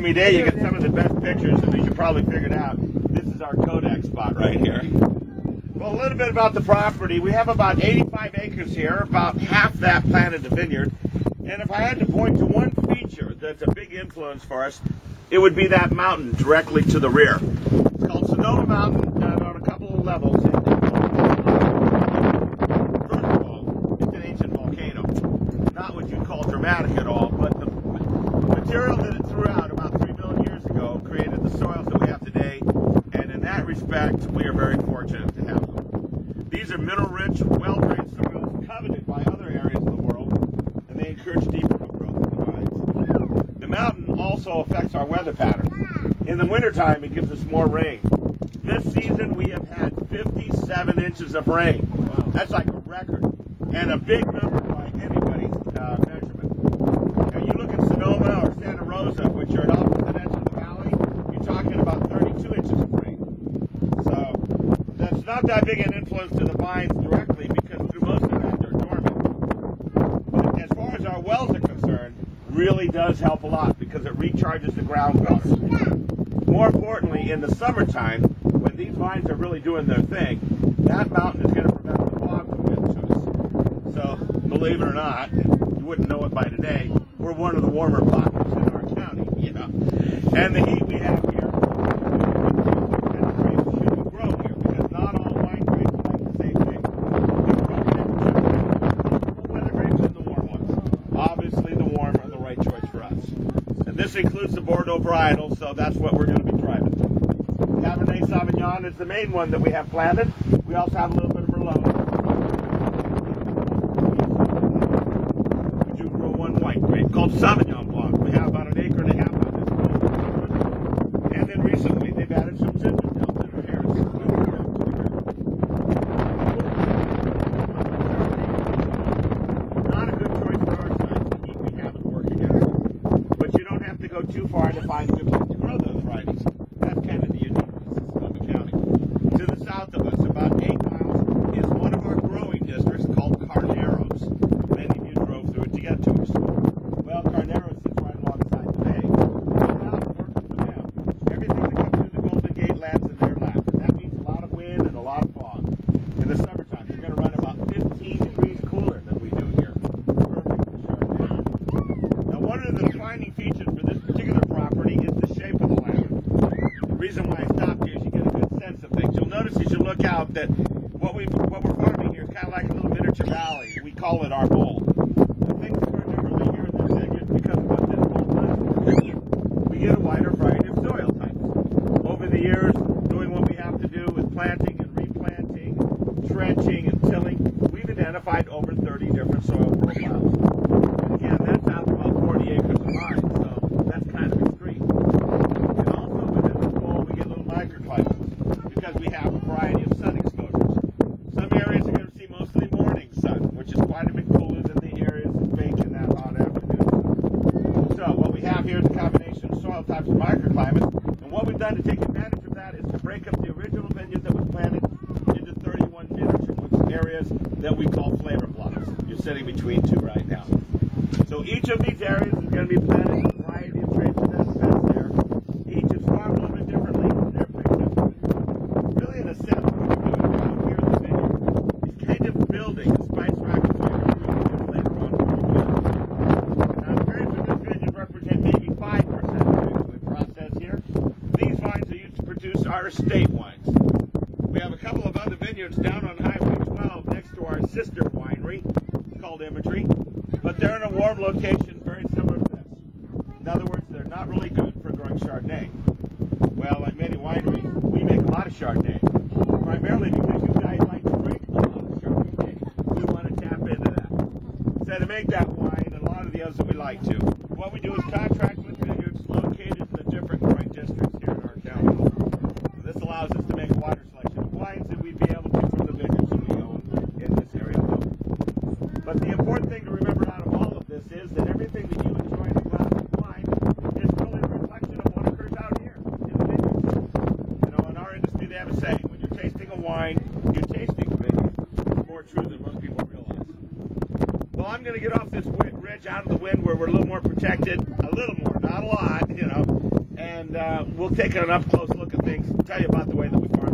me day, you get some of the best pictures, and as you probably figured out, this is our Kodak spot right here. Well, a little bit about the property. We have about 85 acres here, about half that planted a vineyard. And if I had to point to one feature that's a big influence for us, it would be that mountain directly to the rear. It's called Sonoma Mountain, on a couple of levels. First of all, it's an ancient volcano. Not what you'd call dramatic at all, but the material that it threw out about 3 million years ago created the soils that we have today, and in that respect, we are very fortunate to have them. These are mineral-rich, well-drained soils coveted by other areas of the world, and they encourage deeper growth of the vines. The mountain also affects our weather pattern. In the wintertime, it gives us more rain. This season, we have had 57 inches of rain. Wow. That's like a record, and a big number by anybody's measurement. Now, you look at Sonoma or Santa Rosa, which are at opposite ends of the valley, you're talking about 32 inches of rain. So that's not that big an influence to the vines directly, because through most of that, they're dormant. But as far as our wells are concerned, really does help a lot because it recharges the groundwater. More importantly, in the summertime, when these vines are really doing their thing, that mountain is going to prevent the fog from getting to us. So, believe it or not, you wouldn't know it by today, we're one of the warmer pockets in our county, you know. And the heat we have here, and grapes shouldn't grow here, because not all wine grapes like the same thing. The weather grapes and the warm ones. Obviously, the warm are the right choice for us. And this includes the Bordeaux varietal, so that's what we're going to be driving. Cabernet Sauvignon is the main one that we have planted. We also have a little bit of Merlot. We do grow one white grape called Sauvignon Blanc. We have about 1.5 acres on this. And then recently they've added some Zinfandels in our Harris. Not a good choice for our size. The heat we have at work against. But you don't have to go too far to find a good place to grow those varieties. That's kind of the uniqueness of the county. To the south of us, about 8 miles, is one of our growing districts called Carneros. Many of you drove through it to get to us. Well, Carneros sits right alongside the bay. Now we're working for them. Everything that comes through the Golden Gate lands in their lap. And that means a lot of wind and a lot of fog. In the summertime, you're going to run about 15 degrees cooler than we do here. Perfect for Chardonnay. Now, one of the defining features for this particular property is the shape of the land. The reason why I stopped here is you get a good sense of things. You'll notice as you look out that what we're farming here is kind of like a little miniature valley. We call it our bowl. The things that we're differently here in this vineyard because of what this bowl does. We get a wider variety of soil types. Over the years, doing what we have to do with planting and replanting, trenching and tilling, we've identified over 30 different soil profiles. And again, that's out about 40 acres of mine, so that's kind of extreme. And also within the bowl, we get little microclimates because we have a variety of sun exposures. Some areas are going to see mostly morning sun, which is quite a bit cooler than the areas that bake in that hot afternoon. So what we have here is a combination of soil types and microclimates, and what we've done to take advantage of that is to break up the original vineyard that was planted into 31 miniature areas that we call flavor blocks. You're sitting between two right now. So each of these areas is going to be planted with a variety of traits and aspects there. Each is farmed a little bit differently, and they're pretty different. Really, in a sense, what we're doing out here in the vineyard is kind of building a spice rack of flavor later on. Now, the grapes in this vineyard represent maybe 5% of the grapes we process here. These vines are used to produce our estate wines. We have a couple of other vineyards down on Highway 12 next to our sister winery called Imagery, but they're in a warm location very similar to this. In other words, they're not really good for growing Chardonnay. Well, like many wineries, we make a lot of Chardonnay, primarily because you guys like to drink a lot of Chardonnay. We want to tap into that. So to make that wine and a lot of the others that we like to, what we do is contract with vineyards located in the different growing districts here in our county. So this allows us to make a wider selection of wines than we'd be able to from the vineyards that we own in this area alone. But the important thing to remember out of all of this is that everything that you enjoy in a glass of wine is really a reflection of what occurs out here in the vineyards. You know, in our industry, they have a saying, when you're tasting a wine, you're tasting a vineyard. It's more true than most people realize. Well, I'm going to get off this ridge out of the wind where we're a little more protected, a little more, not a lot, you know. and we'll take an up-close look at things, tell you about the way that we farm.